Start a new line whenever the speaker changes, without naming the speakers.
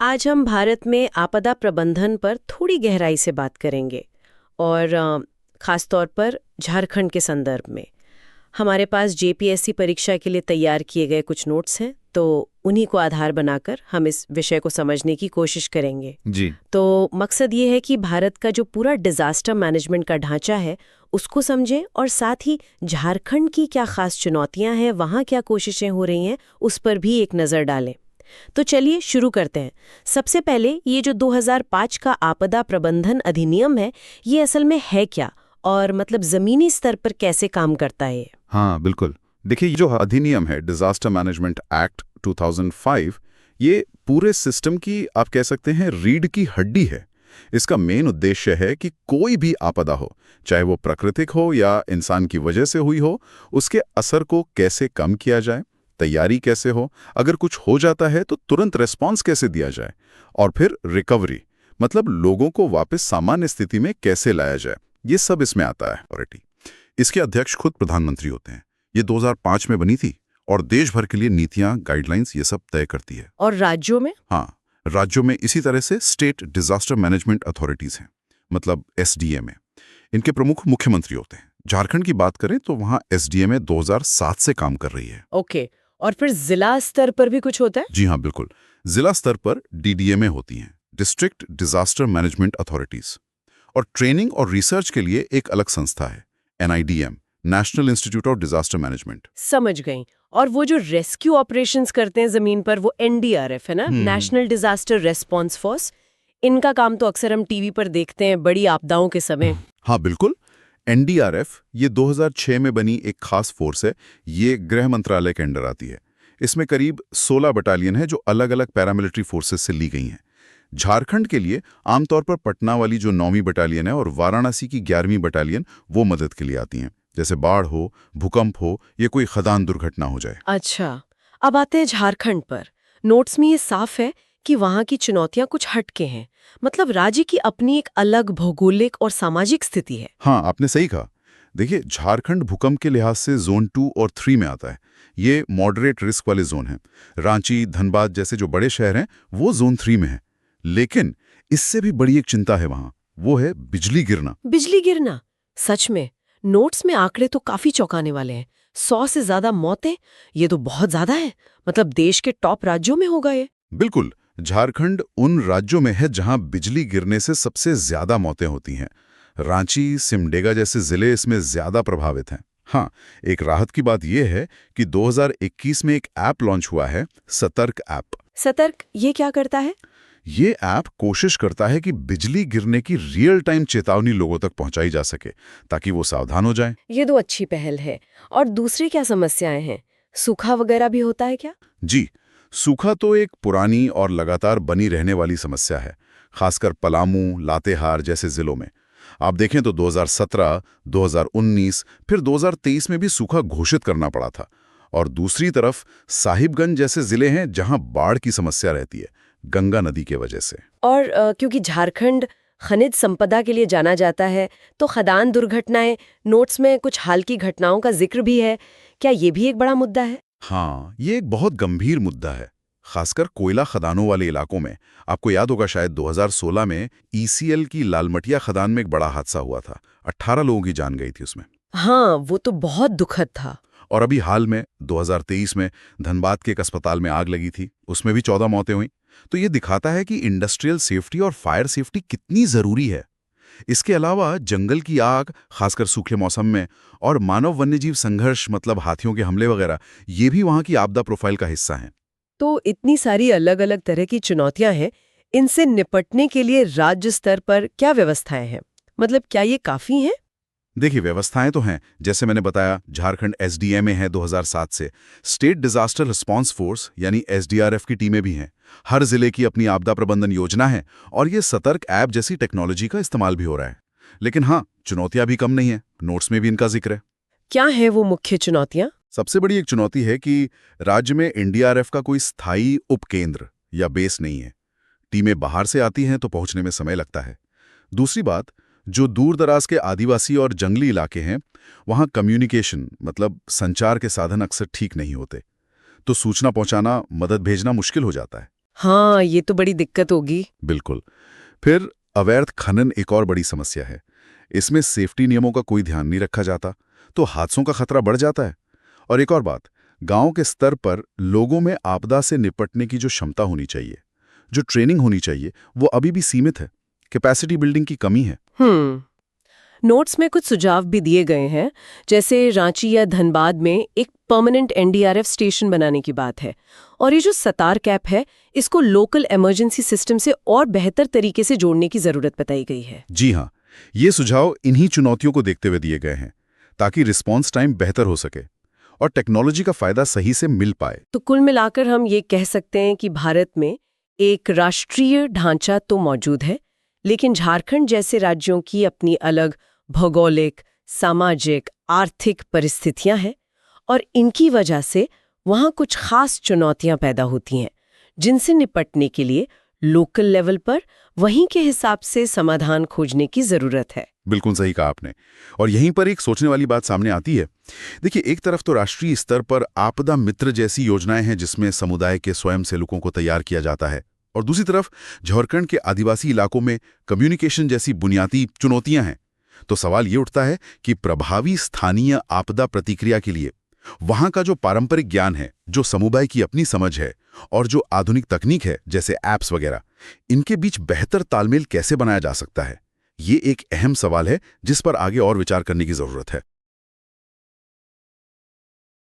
आज हम भारत में आपदा प्रबंधन पर थोड़ी गहराई से बात करेंगे और खास तौर पर झारखंड के संदर्भ में। हमारे पास जेपीएससी परीक्षा के लिए तैयार किए गए कुछ नोट्स हैं, तो उन्हीं को आधार बनाकर हम इस विषय को समझने की कोशिश करेंगे।
जी।
तो मकसद ये है कि भारत का जो पूरा डिजास्टर मैनेजमेंट का ढांचा है उसको समझें और साथ ही झारखंड की क्या खास चुनौतियां हैं, वहाँ क्या कोशिशें हो रही हैं, उस पर भी एक नज़र डालें। तो चलिए शुरू करते हैं। सबसे पहले ये जो 2005 का आपदा प्रबंधन अधिनियम है, ये असल में है क्या और मतलब जमीनी स्तर पर कैसे काम करता है ये?
हाँ, बिल्कुल। देखिए, ये जो अधिनियम है डिजास्टर मैनेजमेंट एक्ट 2005, ये पूरे सिस्टम की आप कह सकते हैं रीढ़ की हड्डी है। इसका मेन उद्देश्य है कि कोई भी आपदा हो, चाहे वो प्राकृतिक हो या इंसान की वजह से हुई हो, उसके असर को कैसे कम किया जाए, तैयारी कैसे हो, अगर कुछ हो जाता है तो तुरंत रिस्पॉन्स कैसे दिया जाए, और फिर रिकवरी मतलब लोगों को वापस सामान्य स्थिति में कैसे लाया जाए, ये सब इसमें आता है। अथॉरिटी इसके अध्यक्ष खुद प्रधानमंत्री होते हैं। ये 2005 में बनी थी और देश भर के लिए नीतियां, गाइडलाइंस ये सब तय करती है।
और राज्यों में?
हाँ, राज्यों में इसी तरह से स्टेट डिजास्टर मैनेजमेंट अथॉरिटीज हैं, मतलब एसडीएम है। इनके प्रमुख मुख्यमंत्री होते हैं। झारखंड की बात करें तो वहाँ एसडीएम 2007 से काम कर रही है।
ओके। और फिर जिला स्तर पर भी कुछ होता है?
जी हाँ, बिल्कुल। जिला स्तर पर डीडीएमए होती हैं, डिस्ट्रिक्ट डिजास्टर मैनेजमेंट अथॉरिटीज। और ट्रेनिंग और रिसर्च के लिए एक अलग संस्था है, NIDM, national institute of disaster management.
समझ गई। और वो जो रेस्क्यू ऑपरेशंस करते हैं जमीन पर, वो एनडीआरएफ है ना, नेशनल डिजास्टर रेस्पॉन्स फोर्स। इनका काम तो अक्सर हम टीवी पर देखते हैं बड़ी आपदाओं के समय।
हाँ, बिल्कुल। एनडीआरएफ ये 2006 में बनी एक खास फोर्स है। ये गृह मंत्रालय के अंडर आती है। इसमें करीब 16 बटालियन है जो अलग अलग पैरामिलिट्री फोर्सेस से ली गई हैं। झारखंड के लिए आमतौर पर पटना वाली जो 9वीं बटालियन है और वाराणसी की 11वीं बटालियन वो मदद के लिए आती हैं, जैसे बाढ़ हो, भूकंप हो, ये कोई खदान दुर्घटना हो जाए।
अच्छा, अब आते हैं झारखंड पर। नोट्स में ये साफ है कि वहाँ की चुनौतियाँ कुछ हटके हैं, मतलब राज्य की अपनी एक अलग भौगोलिक और सामाजिक स्थिति है।
हाँ, आपने सही कहा। देखिए, झारखंड भूकंप के लिहाज से जोन 2 और 3 में आता है। ये मॉडरेट रिस्क वाले जोन हैं। रांची, धनबाद जैसे जो बड़े शहर हैं वो जोन 3 में हैं। लेकिन इससे भी बड़ी एक चिंता है वहाँ, वो है बिजली गिरना।
बिजली गिरना? सच में नोट्स में आंकड़े तो काफी चौंकाने वाले हैं। 100 से ज्यादा मौतें, ये तो बहुत ज्यादा है। मतलब देश के टॉप राज्यों में होगा ये।
बिल्कुल। झारखंड उन राज्यों में है जहां बिजली गिरने से सबसे ज्यादा मौतें होती हैं। रांची, सिमडेगा जैसे जिले इसमें ज्यादा प्रभावित हैं। हाँ, एक राहत की बात यह है कि 2021 में एक ऐप लॉन्च हुआ है, सतर्क ऐप।
सतर्क ये क्या करता है?
ये ऐप कोशिश करता है कि बिजली गिरने की रियल टाइम चेतावनी लोगों तक पहुंचाई जा सके, ताकि वो सावधान हो जाएं।
ये तो अच्छी पहल है। और दूसरी क्या समस्याएं हैं? सूखा वगैरह भी होता है क्या?
जी, सूखा तो एक पुरानी और लगातार बनी रहने वाली समस्या है, खासकर पलामू, लातेहार जैसे जिलों में। आप देखें तो 2017, 2019, फिर 2023 में भी सूखा घोषित करना पड़ा था। और दूसरी तरफ साहिबगंज जैसे जिले हैं जहां बाढ़ की समस्या रहती है, गंगा नदी के वजह से।
और क्योंकि झारखंड खनिज संपदा के लिए जाना जाता है, तो खदान दुर्घटनाएं, नोट्स में कुछ हाल की घटनाओं का जिक्र भी है। क्या ये भी एक बड़ा मुद्दा है?
हाँ, ये एक बहुत गंभीर मुद्दा है, खासकर कोयला खदानों वाले इलाकों में। आपको याद होगा शायद 2016 में ईसीएल की लालमटिया खदान में एक बड़ा हादसा हुआ था। 18 लोगों की जान गई थी उसमें।
हाँ, वो तो बहुत दुखद था।
और अभी हाल में 2023 में धनबाद के एक अस्पताल में आग लगी थी, उसमें भी 14 मौतें हुई। तो ये दिखाता है कि इंडस्ट्रियल सेफ्टी और फायर सेफ्टी कितनी जरूरी है। इसके अलावा जंगल की आग, खासकर सूखे मौसम में, और मानव वन्यजीव संघर्ष मतलब हाथियों के हमले वगैरह, ये भी वहाँ की आपदा प्रोफाइल का हिस्सा हैं।
तो इतनी सारी अलग अलग तरह की चुनौतियां हैं, इनसे निपटने के लिए राज्य स्तर पर क्या व्यवस्थाएं हैं? मतलब क्या ये काफी हैं?
देखिए, व्यवस्थाएं तो हैं। जैसे मैंने बताया, झारखंड एसडीएम में है 2007 से। स्टेट डिजास्टर रिस्पांस फोर्स यानी एसडीआरएफ की टीमें भी हैं। हर जिले की अपनी आपदा प्रबंधन योजना है और ये सतर्क ऐप जैसी टेक्नोलॉजी का इस्तेमाल भी हो रहा है। लेकिन हाँ, चुनौतियां भी कम नहीं है। नोट्स में भी इनका जिक्र है।
क्या है वो मुख्य चुनौतियां?
सबसे बड़ी एक चुनौती है कि राज्य में एनडीआरएफ का कोई स्थायी उपकेंद्र या बेस नहीं है। टीमें बाहर से आती हैं तो पहुंचने में समय लगता है। दूसरी बात, जो दूर दराज के आदिवासी और जंगली इलाके हैं, वहां कम्युनिकेशन मतलब संचार के साधन अक्सर ठीक नहीं होते, तो सूचना पहुंचाना, मदद भेजना मुश्किल हो जाता है।
हाँ, ये तो बड़ी दिक्कत होगी।
बिल्कुल। फिर अवैध खनन एक और बड़ी समस्या है। इसमें सेफ्टी नियमों का कोई ध्यान नहीं रखा जाता, तो हादसों का खतरा बढ़ जाता है। और एक और बात, गांव के स्तर पर लोगों में आपदा से निपटने की जो क्षमता होनी चाहिए, जो ट्रेनिंग होनी चाहिए, वो अभी भी सीमित है। कैपेसिटी बिल्डिंग की कमी है।
नोट्स में कुछ सुझाव भी दिए गए हैं, जैसे रांची या धनबाद में एक परमानेंट एनडीआरएफ स्टेशन बनाने की बात है। और ये जो सतार कैप है, इसको लोकल इमरजेंसी सिस्टम से और बेहतर तरीके से जोड़ने की जरूरत बताई गई है।
जी हाँ, ये सुझाव इन्हीं चुनौतियों को देखते हुए दिए गए हैं, ताकि रिस्पॉन्स टाइम बेहतर हो सके और टेक्नोलॉजी का फायदा सही से मिल पाए।
तो कुल मिलाकर हम ये कह सकते हैं कि भारत में एक राष्ट्रीय ढांचा तो मौजूद है, लेकिन झारखंड जैसे राज्यों की अपनी अलग भौगोलिक, सामाजिक, आर्थिक परिस्थितियां हैं और इनकी वजह से वहाँ कुछ खास चुनौतियां पैदा होती हैं, जिनसे निपटने के लिए लोकल लेवल पर वहीं के हिसाब से समाधान खोजने की जरूरत है।
बिल्कुल सही कहा आपने। और यहीं पर एक सोचने वाली बात सामने आती है। देखिए, एक तरफ तो राष्ट्रीय स्तर पर आपदा मित्र जैसी योजनाएं हैं, जिसमें समुदाय के स्वयंसेवकों को तैयार किया जाता है, और दूसरी तरफ झारखंड के आदिवासी इलाकों में कम्युनिकेशन जैसी बुनियादी चुनौतियां हैं। तो सवाल ये उठता है कि प्रभावी स्थानीय आपदा प्रतिक्रिया के लिए वहां का जो पारंपरिक ज्ञान है, जो समुदाय की अपनी समझ है, और जो आधुनिक तकनीक है जैसे ऐप्स वगैरह, इनके बीच बेहतर तालमेल कैसे बनाया जा सकता है? ये एक अहम सवाल है जिस पर आगे और विचार करने की जरूरत है।